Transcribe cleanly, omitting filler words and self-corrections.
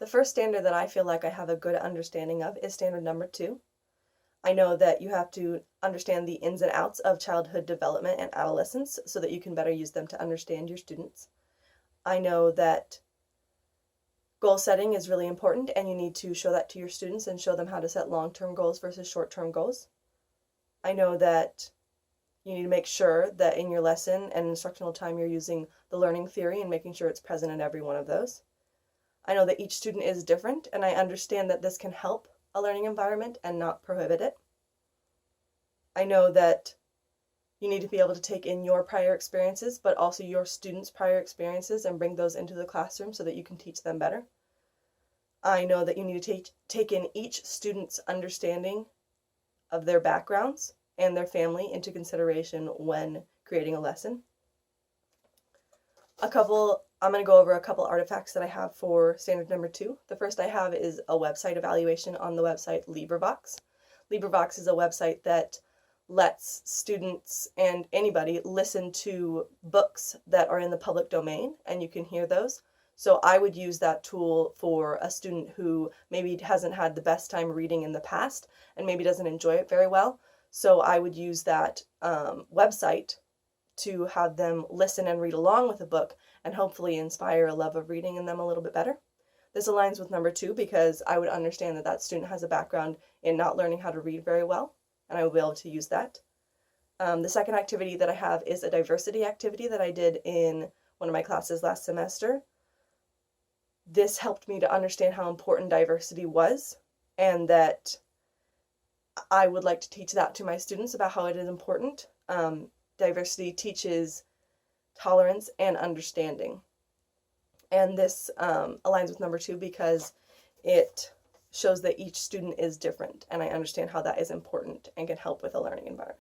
The first standard that I feel like I have a good understanding of is standard number 2. I know that you have to understand the ins and outs of childhood development and adolescence so that you can better use them to understand your students. I know that goal setting is really important, and you need to show that to your students and show them how to set long-term goals versus short-term goals. I know that you need to make sure that in your lesson and instructional time you're using the learning theory and making sure it's present in every one of those. I know that each student is different, and I understand that this can help a learning environment and not prohibit it. I know that you need to be able to take in your prior experiences, but also your students' prior experiences and bring those into the classroom so that you can teach them better. I know that you need to take in each student's understanding of their backgrounds and their family into consideration when creating a lesson. I'm going to go over a couple artifacts that I have for standard number 2. The first I have is a website evaluation on the website LibriVox. LibriVox is a website that lets students and anybody listen to books that are in the public domain, and you can hear those. So I would use that tool for a student who maybe hasn't had the best time reading in the past and maybe doesn't enjoy it very well. So I would use that website to have them listen and read along with a book and hopefully inspire a love of reading in them a little bit better. This aligns with number 2 because I would understand that that student has a background in not learning how to read very well, and I will be able to use that. The second activity that I have is a diversity activity that I did in one of my classes last semester. This helped me to understand how important diversity was, and that I would like to teach that to my students about how it is important. Diversity teaches tolerance and understanding. And this aligns with number 2 because it shows that each student is different, and I understand how that is important and can help with a learning environment.